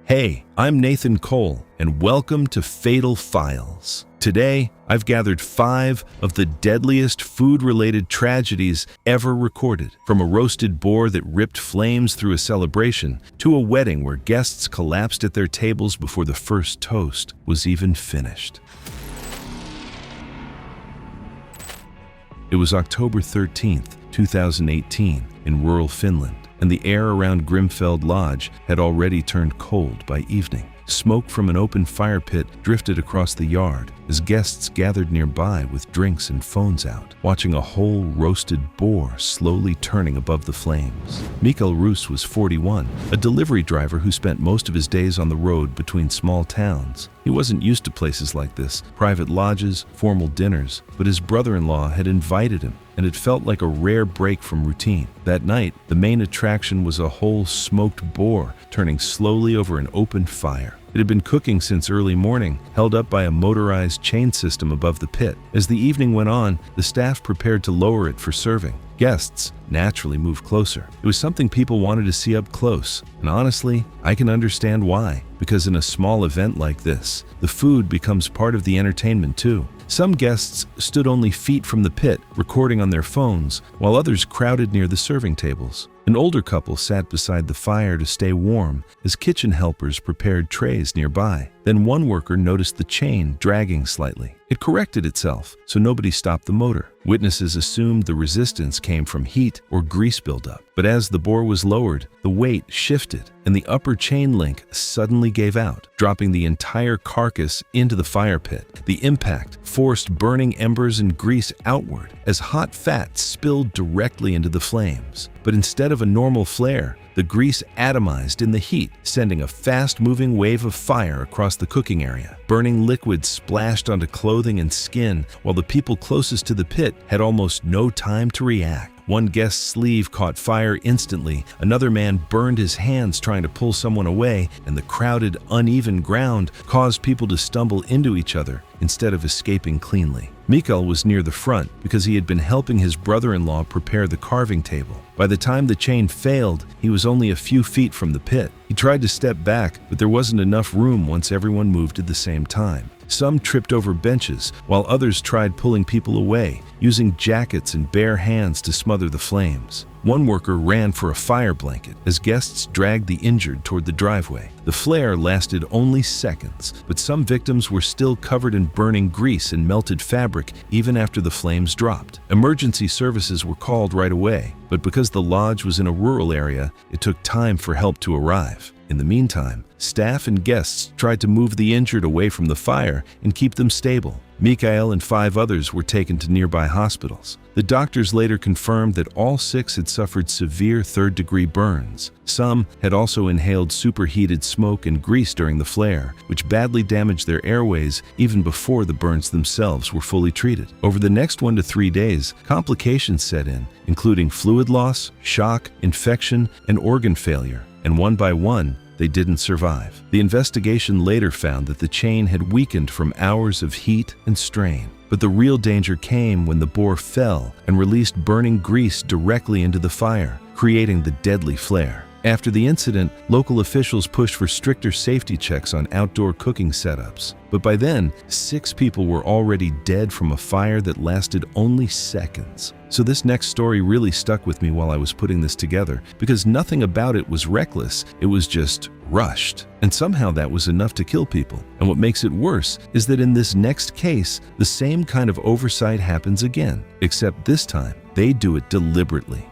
Hey, I'm Nathan Cole, and welcome to Fatal Files. Today, I've gathered 5 of the deadliest food-related tragedies ever recorded, from a roasted boar that ripped flames through a celebration to a wedding where guests collapsed at their tables before the first toast was even finished. It was October 13th, 2018, in rural Finland, and the air around Grimfeld Lodge had already turned cold by evening. Smoke from an open fire pit drifted across the yard as guests gathered nearby with drinks and phones out, watching a whole roasted boar slowly turning above the flames. Mikael Roos was 41, a delivery driver who spent most of his days on the road between small towns. He wasn't used to places like this, private lodges, formal dinners, but his brother-in-law had invited him, and it felt like a rare break from routine. That night, the main attraction was a whole smoked boar turning slowly over an open fire. It had been cooking since early morning, held up by a motorized chain system above the pit. As the evening went on, the staff prepared to lower it for serving. Guests naturally moved closer. It was something people wanted to see up close, and honestly, I can understand why, because in a small event like this, the food becomes part of the entertainment too. Some guests stood only feet from the pit, recording on their phones, while others crowded near the serving tables. An older couple sat beside the fire to stay warm as kitchen helpers prepared trays nearby. Then one worker noticed the chain dragging slightly. It corrected itself, so nobody stopped the motor. Witnesses assumed the resistance came from heat or grease buildup. But as the boar was lowered, the weight shifted, and the upper chain link suddenly gave out, dropping the entire carcass into the fire pit. The impact forced burning embers and grease outward as hot fat spilled directly into the flames. But instead of a normal flare, the grease atomized in the heat, sending a fast-moving wave of fire across the cooking area. Burning liquid splashed onto clothing and skin, while the people closest to the pit had almost no time to react. One guest's sleeve caught fire instantly, another man burned his hands trying to pull someone away, and the crowded, uneven ground caused people to stumble into each other instead of escaping cleanly. Mikael was near the front because he had been helping his brother-in-law prepare the carving table. By the time the chain failed, he was only a few feet from the pit. He tried to step back, but there wasn't enough room once everyone moved at the same time. Some tripped over benches, while others tried pulling people away, using jackets and bare hands to smother the flames. One worker ran for a fire blanket as guests dragged the injured toward the driveway. The flare lasted only seconds, but some victims were still covered in burning grease and melted fabric even after the flames dropped. Emergency services were called right away, but because the lodge was in a rural area, it took time for help to arrive. In the meantime, staff and guests tried to move the injured away from the fire and keep them stable. Mikael and 5 others were taken to nearby hospitals. The doctors later confirmed that all 6 had suffered severe third-degree burns. Some had also inhaled superheated smoke and grease during the flare, which badly damaged their airways even before the burns themselves were fully treated. Over the next 1 to 3 days, complications set in, including fluid loss, shock, infection, and organ failure, and one by one, they didn't survive. The investigation later found that the chain had weakened from hours of heat and strain. But the real danger came when the boar fell and released burning grease directly into the fire, creating the deadly flare. After the incident, local officials pushed for stricter safety checks on outdoor cooking setups. But by then, 6 people were already dead from a fire that lasted only seconds. So this next story really stuck with me while I was putting this together, because nothing about it was reckless, it was just rushed. And somehow that was enough to kill people. And what makes it worse is that in this next case, the same kind of oversight happens again, except this time, they do it deliberately.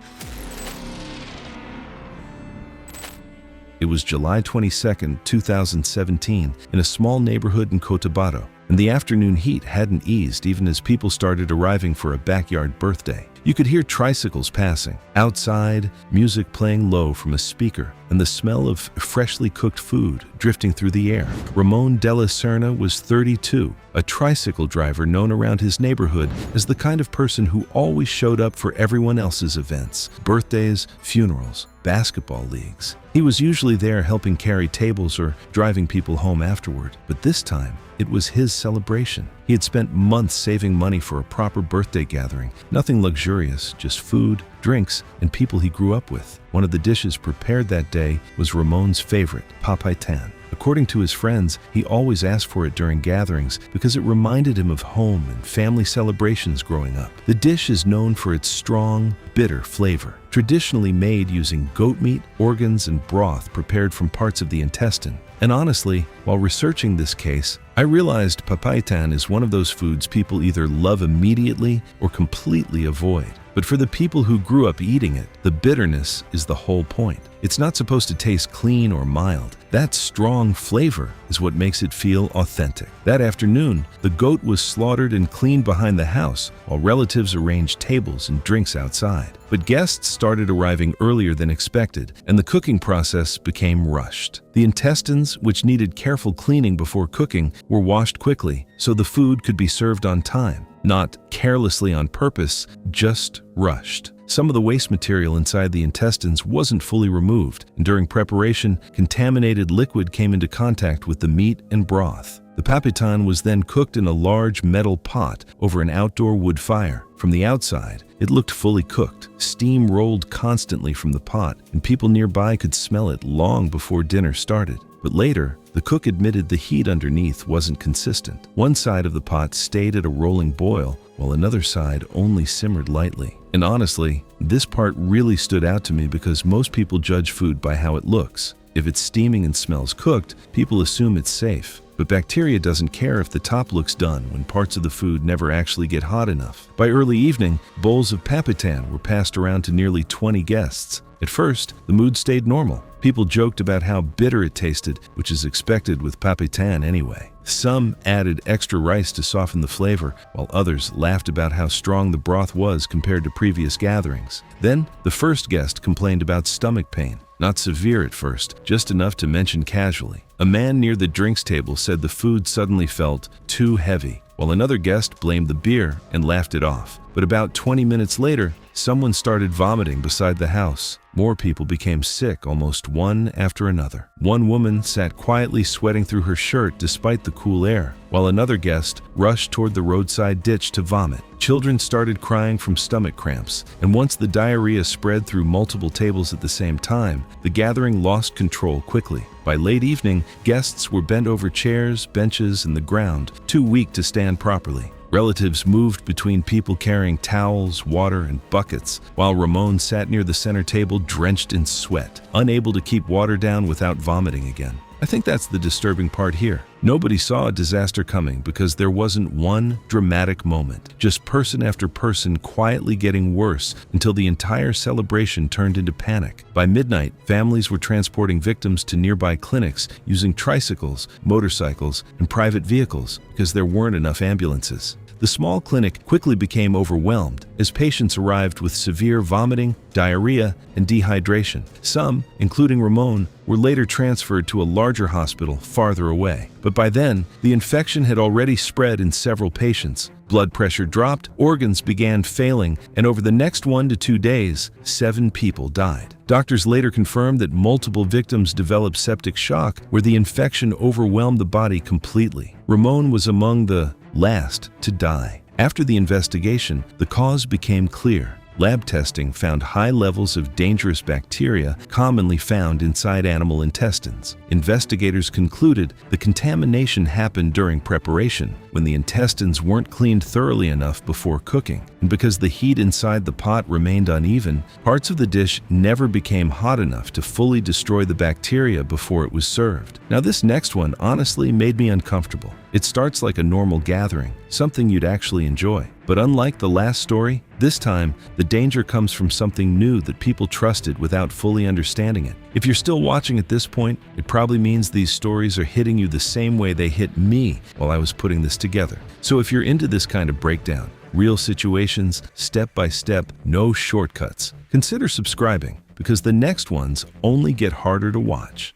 It was July 22, 2017, in a small neighborhood in Cotabato, and the afternoon heat hadn't eased even as people started arriving for a backyard birthday. You could hear tricycles passing. Outside, music playing low from a speaker, and the smell of freshly cooked food drifting through the air. Ramon Della Serna was 32, a tricycle driver known around his neighborhood as the kind of person who always showed up for everyone else's events, birthdays, funerals, basketball leagues. He was usually there helping carry tables or driving people home afterward, but this time, it was his celebration. He had spent months saving money for a proper birthday gathering. Nothing luxurious, just food, drinks, and people he grew up with. One of the dishes prepared that day was Ramon's favorite, papaitan, a According to his friends, he always asked for it during gatherings because it reminded him of home and family celebrations growing up. The dish is known for its strong, bitter flavor, traditionally made using goat meat, organs, and broth prepared from parts of the intestine. And honestly, while researching this case, I realized papaitan is one of those foods people either love immediately or completely avoid. But for the people who grew up eating it, the bitterness is the whole point. It's not supposed to taste clean or mild. That strong flavor is what makes it feel authentic. That afternoon, the goat was slaughtered and cleaned behind the house, while relatives arranged tables and drinks outside. But guests started arriving earlier than expected, and the cooking process became rushed. The intestines, which needed careful cleaning before cooking, were washed quickly so the food could be served on time. Not carelessly on purpose, just rushed. Some of the waste material inside the intestines wasn't fully removed, and during preparation, contaminated liquid came into contact with the meat and broth. The papaitan was then cooked in a large metal pot over an outdoor wood fire. From the outside, it looked fully cooked. Steam rolled constantly from the pot, and people nearby could smell it long before dinner started. But later, the cook admitted the heat underneath wasn't consistent. One side of the pot stayed at a rolling boil, while another side only simmered lightly. And honestly, this part really stood out to me because most people judge food by how it looks. If it's steaming and smells cooked, people assume it's safe. But bacteria doesn't care if the top looks done when parts of the food never actually get hot enough. By early evening, bowls of papaitan were passed around to nearly 20 guests. At first, the mood stayed normal. People joked about how bitter it tasted, which is expected with papaitan anyway. Some added extra rice to soften the flavor, while others laughed about how strong the broth was compared to previous gatherings. Then, the first guest complained about stomach pain. Not severe at first, just enough to mention casually. A man near the drinks table said the food suddenly felt too heavy, while another guest blamed the beer and laughed it off. But about 20 minutes later, someone started vomiting beside the house. More people became sick almost one after another. One woman sat quietly sweating through her shirt despite the cool air, while another guest rushed toward the roadside ditch to vomit. Children started crying from stomach cramps, and once the diarrhea spread through multiple tables at the same time, the gathering lost control quickly. By late evening, guests were bent over chairs, benches, and the ground, too weak to stand properly. Relatives moved between people carrying towels, water, and buckets, while Ramon sat near the center table drenched in sweat, unable to keep water down without vomiting again. I think that's the disturbing part here. Nobody saw a disaster coming because there wasn't one dramatic moment, just person after person quietly getting worse until the entire celebration turned into panic. By midnight, families were transporting victims to nearby clinics using tricycles, motorcycles, and private vehicles because there weren't enough ambulances. The small clinic quickly became overwhelmed as patients arrived with severe vomiting, diarrhea, and dehydration. Some, including Ramon, were later transferred to a larger hospital farther away. But by then, the infection had already spread in several patients. Blood pressure dropped, organs began failing, and over the next 1 to 2 days, 7 people died. Doctors later confirmed that multiple victims developed septic shock, where the infection overwhelmed the body completely. Ramon was among the last to die. After the investigation, the cause became clear. Lab testing found high levels of dangerous bacteria commonly found inside animal intestines. Investigators concluded the contamination happened during preparation, when the intestines weren't cleaned thoroughly enough before cooking. And because the heat inside the pot remained uneven, parts of the dish never became hot enough to fully destroy the bacteria before it was served. Now, this next one honestly made me uncomfortable. It starts like a normal gathering, something you'd actually enjoy. But unlike the last story, this time, the danger comes from something new that people trusted without fully understanding it. If you're still watching at this point, it probably means these stories are hitting you the same way they hit me while I was putting this together. So if you're into this kind of breakdown, real situations, step by step, no shortcuts, consider subscribing because the next ones only get harder to watch.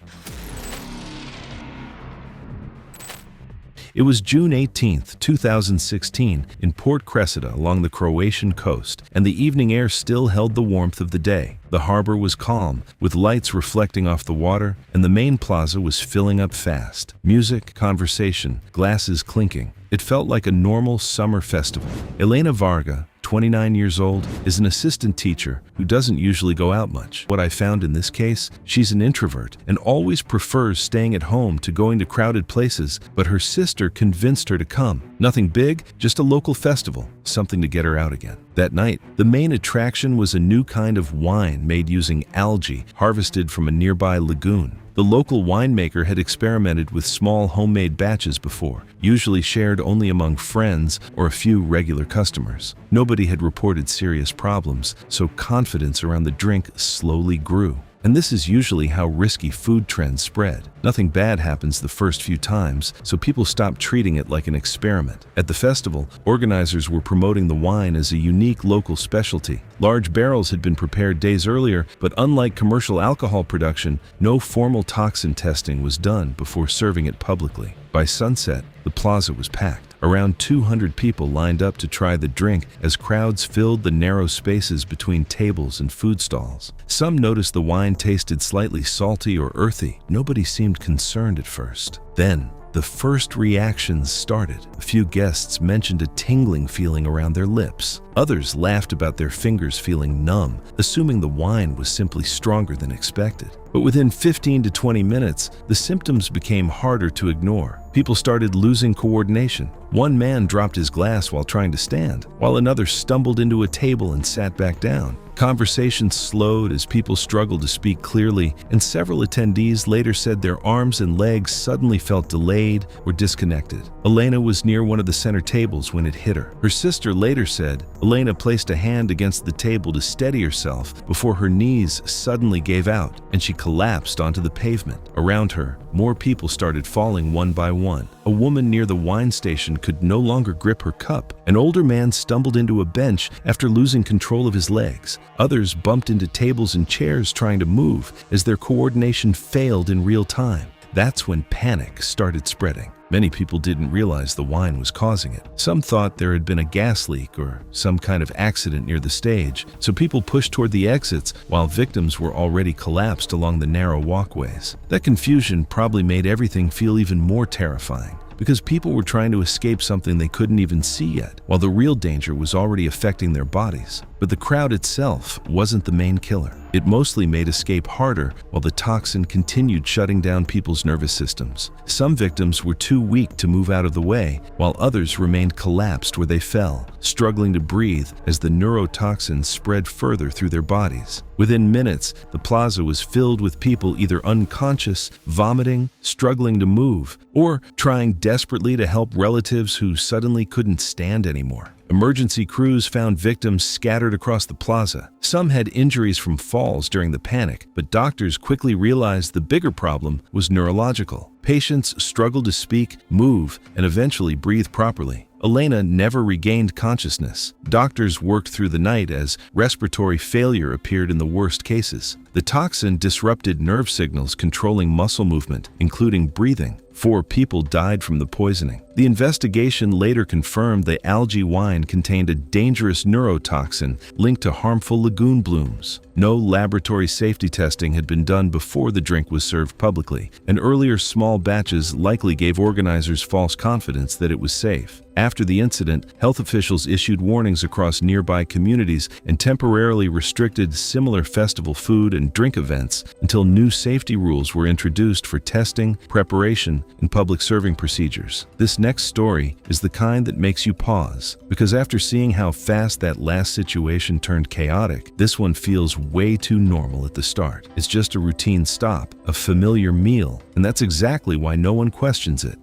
It was June 18, 2016, in Port Cressida along the Croatian coast, and the evening air still held the warmth of the day. The harbor was calm, with lights reflecting off the water, and the main plaza was filling up fast. Music, conversation, glasses clinking. It felt like a normal summer festival. Elena Varga, 29 years old, is an assistant teacher who doesn't usually go out much. What I found in this case, she's an introvert and always prefers staying at home to going to crowded places, but her sister convinced her to come. Nothing big, just a local festival, something to get her out again. That night, the main attraction was a new kind of wine made using algae harvested from a nearby lagoon. The local winemaker had experimented with small homemade batches before, usually shared only among friends or a few regular customers. Nobody had reported serious problems, so confidence around the drink slowly grew. And this is usually how risky food trends spread. Nothing bad happens the first few times, so people stop treating it like an experiment. At the festival, organizers were promoting the wine as a unique local specialty. Large barrels had been prepared days earlier, but unlike commercial alcohol production, no formal toxin testing was done before serving it publicly. By sunset, the plaza was packed. Around 200 people lined up to try the drink as crowds filled the narrow spaces between tables and food stalls. Some noticed the wine tasted slightly salty or earthy. Nobody seemed concerned at first. Then, the first reactions started. A few guests mentioned a tingling feeling around their lips. Others laughed about their fingers feeling numb, assuming the wine was simply stronger than expected. But within 15 to 20 minutes, the symptoms became harder to ignore. People started losing coordination. One man dropped his glass while trying to stand, while another stumbled into a table and sat back down. Conversations slowed as people struggled to speak clearly, and several attendees later said their arms and legs suddenly felt delayed or disconnected. Elena was near one of the center tables when it hit her. Her sister later said Elena placed a hand against the table to steady herself before her knees suddenly gave out and she collapsed onto the pavement. Around her, more people started falling one by one. A woman near the wine station could no longer grip her cup. An older man stumbled into a bench after losing control of his legs. Others bumped into tables and chairs trying to move as their coordination failed in real time. That's when panic started spreading. Many people didn't realize the wine was causing it. Some thought there had been a gas leak or some kind of accident near the stage, so people pushed toward the exits while victims were already collapsed along the narrow walkways. That confusion probably made everything feel even more terrifying, because people were trying to escape something they couldn't even see yet, while the real danger was already affecting their bodies. But the crowd itself wasn't the main killer. It mostly made escape harder while the toxin continued shutting down people's nervous systems. Some victims were too weak to move out of the way, while others remained collapsed where they fell, struggling to breathe as the neurotoxin spread further through their bodies. Within minutes, the plaza was filled with people either unconscious, vomiting, struggling to move, or trying desperately to help relatives who suddenly couldn't stand anymore. Emergency crews found victims scattered across the plaza. Some had injuries from falls during the panic, but doctors quickly realized the bigger problem was neurological. Patients struggled to speak, move, and eventually breathe properly. Elena never regained consciousness. Doctors worked through the night as respiratory failure appeared in the worst cases. The toxin disrupted nerve signals controlling muscle movement, including breathing. 4 people died from the poisoning. The investigation later confirmed the algae wine contained a dangerous neurotoxin linked to harmful lagoon blooms. No laboratory safety testing had been done before the drink was served publicly, and earlier small batches likely gave organizers false confidence that it was safe. After the incident, health officials issued warnings across nearby communities and temporarily restricted similar festival food and drink events until new safety rules were introduced for testing, preparation, and public serving procedures. This next story is the kind that makes you pause, because after seeing how fast that last situation turned chaotic, this one feels way too normal at the start. It's just a routine stop, a familiar meal, and that's exactly why no one questions it.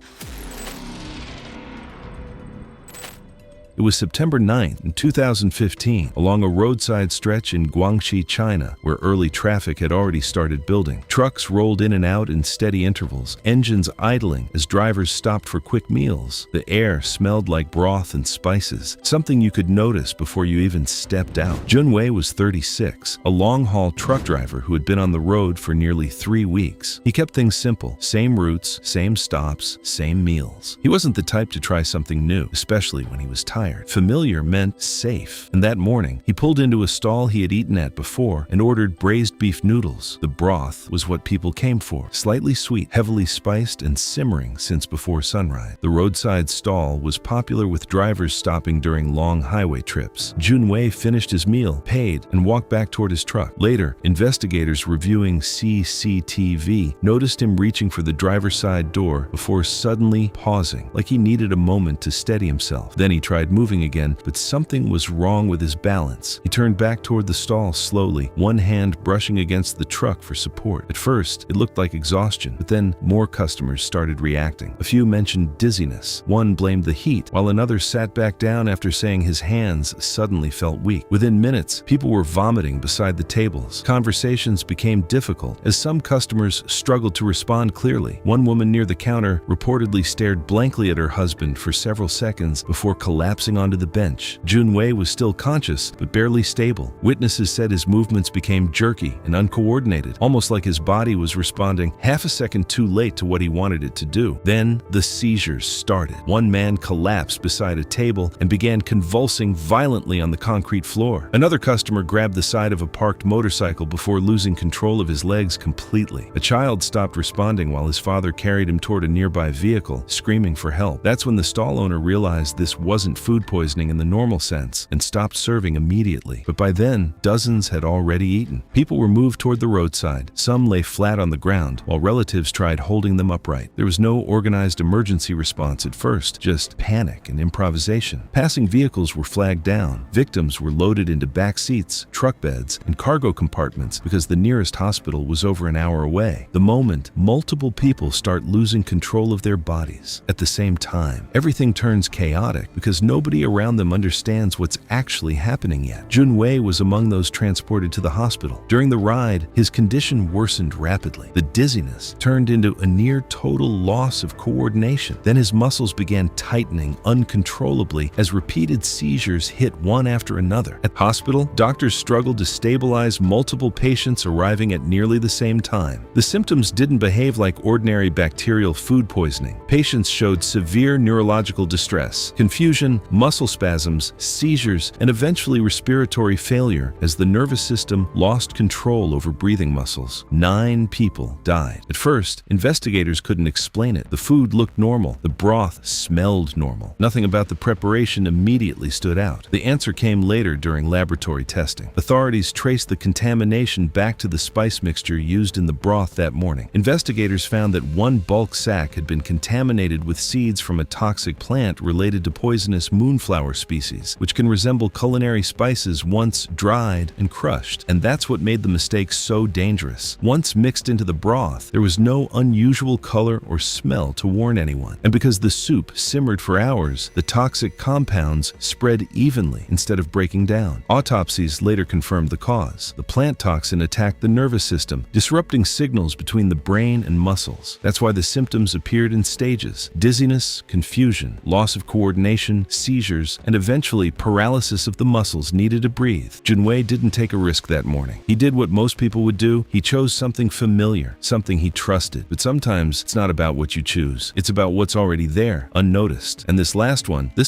It was September 9th in 2015, along a roadside stretch in Guangxi, China, where early traffic had already started building. Trucks rolled in and out in steady intervals, engines idling as drivers stopped for quick meals. The air smelled like broth and spices, something you could notice before you even stepped out. Junwei was 36, a long-haul truck driver who had been on the road for nearly 3 weeks. He kept things simple: same routes, same stops, same meals. He wasn't the type to try something new, especially when he was tired. tired. Familiar meant safe. And that morning, he pulled into a stall he had eaten at before and ordered braised beef noodles. The broth was what people came for. Slightly sweet, heavily spiced, and simmering since before sunrise. The roadside stall was popular with drivers stopping during long highway trips. Junwei finished his meal, paid, and walked back toward his truck. Later, investigators reviewing CCTV noticed him reaching for the driver's side door before suddenly pausing, like he needed a moment to steady himself. Then he tried moving again, but something was wrong with his balance. He turned back toward the stall slowly, one hand brushing against the truck for support. At first, it looked like exhaustion, but then more customers started reacting. A few mentioned dizziness. One blamed the heat, while another sat back down after saying his hands suddenly felt weak. Within minutes, people were vomiting beside the tables. Conversations became difficult as some customers struggled to respond clearly. One woman near the counter reportedly stared blankly at her husband for several seconds before collapsing onto the bench. Junwei was still conscious, but barely stable. Witnesses said his movements became jerky and uncoordinated, almost like his body was responding half a second too late to what he wanted it to do. Then the seizures started. One man collapsed beside a table and began convulsing violently on the concrete floor. Another customer grabbed the side of a parked motorcycle before losing control of his legs completely. A child stopped responding while his father carried him toward a nearby vehicle, screaming for help. That's when the stall owner realized this wasn't food poisoning in the normal sense and stopped serving immediately. But by then, dozens had already eaten. People were moved toward the roadside. Some lay flat on the ground, while relatives tried holding them upright. There was no organized emergency response at first, just panic and improvisation. Passing vehicles were flagged down. Victims were loaded into back seats, truck beds, and cargo compartments because the nearest hospital was over an hour away. The moment multiple people start losing control of their bodies at the same time, everything turns chaotic because nobody around them understands what's actually happening yet. Junwei was among those transported to the hospital. During the ride, his condition worsened rapidly. The dizziness turned into a near total loss of coordination. Then his muscles began tightening uncontrollably as repeated seizures hit one after another. At the hospital, doctors struggled to stabilize multiple patients arriving at nearly the same time. The symptoms didn't behave like ordinary bacterial food poisoning. Patients showed severe neurological distress, confusion, muscle spasms, seizures, and eventually respiratory failure as the nervous system lost control over breathing muscles. 9 people died. At first, investigators couldn't explain it. The food looked normal. The broth smelled normal. Nothing about the preparation immediately stood out. The answer came later during laboratory testing. Authorities traced the contamination back to the spice mixture used in the broth that morning. Investigators found that one bulk sack had been contaminated with seeds from a toxic plant related to poisonous moonflower species, which can resemble culinary spices once dried and crushed. And that's what made the mistake so dangerous. Once mixed into the broth, there was no unusual color or smell to warn anyone. And because the soup simmered for hours, the toxic compounds spread evenly instead of breaking down. Autopsies later confirmed the cause. The plant toxin attacked the nervous system, disrupting signals between the brain and muscles. That's why the symptoms appeared in stages: dizziness, confusion, loss of coordination, seizures, and eventually paralysis of the muscles needed to breathe. Junwei didn't take a risk that morning. He did what most people would do. He chose something familiar, something he trusted. But sometimes it's not about what you choose. It's about what's already there, unnoticed. And this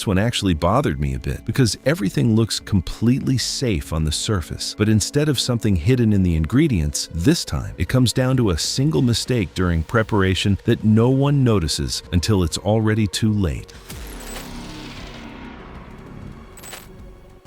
one actually bothered me a bit because everything looks completely safe on the surface. But instead of something hidden in the ingredients, this time it comes down to a single mistake during preparation that no one notices until it's already too late.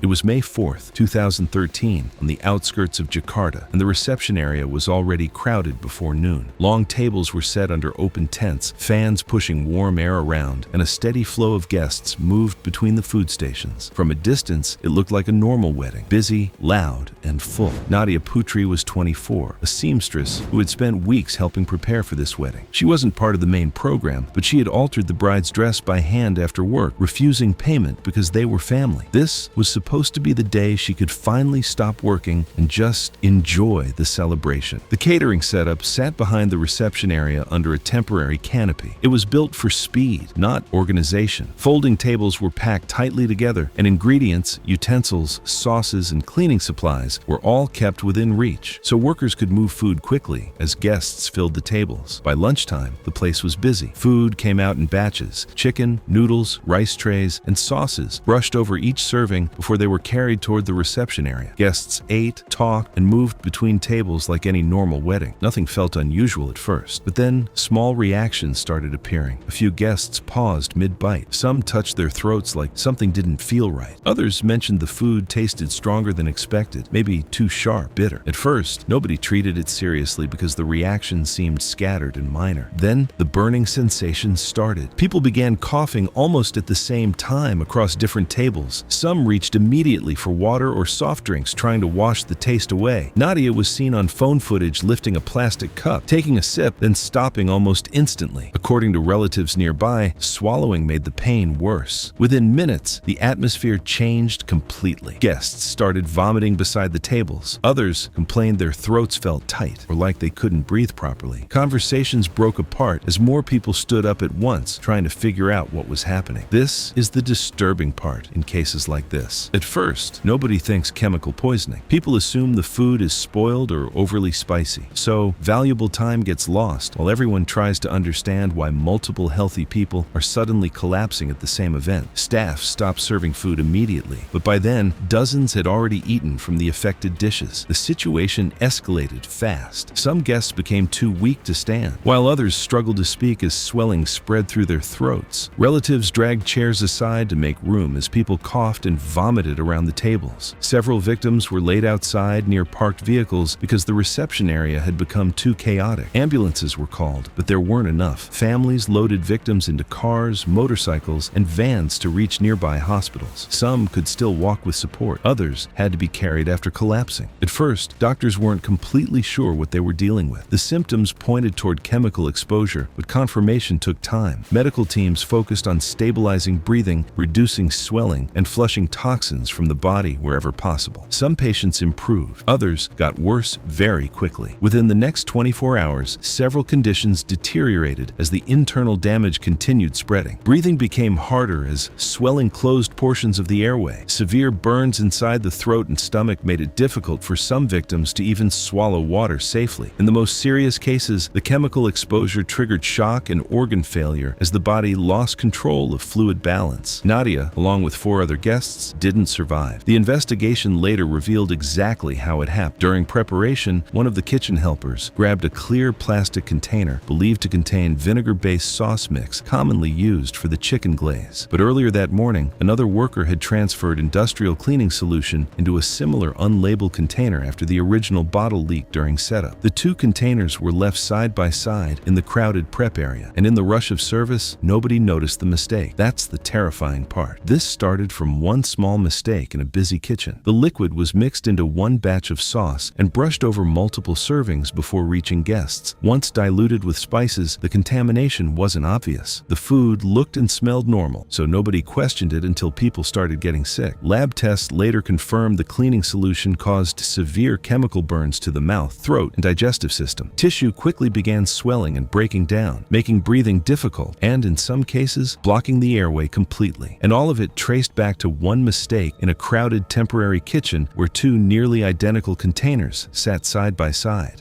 It was May 4th, 2013, on the outskirts of Jakarta, and the reception area was already crowded before noon. Long tables were set under open tents, fans pushing warm air around, and a steady flow of guests moved between the food stations. From a distance, it looked like a normal wedding, busy, loud, and full. Nadia Putri was 24, a seamstress who had spent weeks helping prepare for this wedding. She wasn't part of the main program, but she had altered the bride's dress by hand after work, refusing payment because they were family. This was supposed supposed to be the day she could finally stop working and just enjoy the celebration. The catering setup sat behind the reception area under a temporary canopy. It was built for speed, not organization. Folding tables were packed tightly together, and ingredients, utensils, sauces, and cleaning supplies were all kept within reach, so workers could move food quickly as guests filled the tables. By lunchtime, the place was busy. Food came out in batches: chicken, noodles, rice trays, and sauces brushed over each serving before they were carried toward the reception area. Guests ate, talked, and moved between tables like any normal wedding. Nothing felt unusual at first, but then small reactions started appearing. A few guests paused mid-bite. Some touched their throats like something didn't feel right. Others mentioned the food tasted stronger than expected, maybe too sharp, bitter. At first, nobody treated it seriously because the reactions seemed scattered and minor. Then, the burning sensation started. People began coughing almost at the same time across different tables. Some reached immediately for water or soft drinks, trying to wash the taste away. Nadia was seen on phone footage lifting a plastic cup, taking a sip, then stopping almost instantly. According to relatives nearby, swallowing made the pain worse. Within minutes, the atmosphere changed completely. Guests started vomiting beside the tables. Others complained their throats felt tight or like they couldn't breathe properly. Conversations broke apart as more people stood up at once, trying to figure out what was happening. This is the disturbing part in cases like this. At first, nobody thinks chemical poisoning. People assume the food is spoiled or overly spicy. So, valuable time gets lost while everyone tries to understand why multiple healthy people are suddenly collapsing at the same event. Staff stopped serving food immediately, but by then, dozens had already eaten from the affected dishes. The situation escalated fast. Some guests became too weak to stand, while others struggled to speak as swelling spread through their throats. Relatives dragged chairs aside to make room as people coughed and vomited around the tables. Several victims were laid outside near parked vehicles because the reception area had become too chaotic. Ambulances were called, but there weren't enough. Families loaded victims into cars, motorcycles, and vans to reach nearby hospitals. Some could still walk with support. Others had to be carried after collapsing. At first, doctors weren't completely sure what they were dealing with. The symptoms pointed toward chemical exposure, but confirmation took time. Medical teams focused on stabilizing breathing, reducing swelling, and flushing toxins from the body wherever possible. Some patients improved. Others got worse very quickly. Within the next 24 hours, several conditions deteriorated as the internal damage continued spreading. Breathing became harder as swelling closed portions of the airway. Severe burns inside the throat and stomach made it difficult for some victims to even swallow water safely. In the most serious cases, the chemical exposure triggered shock and organ failure as the body lost control of fluid balance. Nadia, along with 4 other guests, didn't survive. The investigation later revealed exactly how it happened. During preparation, one of the kitchen helpers grabbed a clear plastic container believed to contain vinegar-based sauce mix commonly used for the chicken glaze. But earlier that morning, another worker had transferred industrial cleaning solution into a similar unlabeled container after the original bottle leaked during setup. The 2 containers were left side by side in the crowded prep area, and in the rush of service, nobody noticed the mistake. That's the terrifying part. This started from one small mistake in a busy kitchen. The liquid was mixed into one batch of sauce and brushed over multiple servings before reaching guests. Once diluted with spices, the contamination wasn't obvious. The food looked and smelled normal, so nobody questioned it until people started getting sick. Lab tests later confirmed the cleaning solution caused severe chemical burns to the mouth, throat, and digestive system. Tissue quickly began swelling and breaking down, making breathing difficult and, in some cases, blocking the airway completely. And all of it traced back to one mistake in a crowded temporary kitchen where 2 nearly identical containers sat side by side.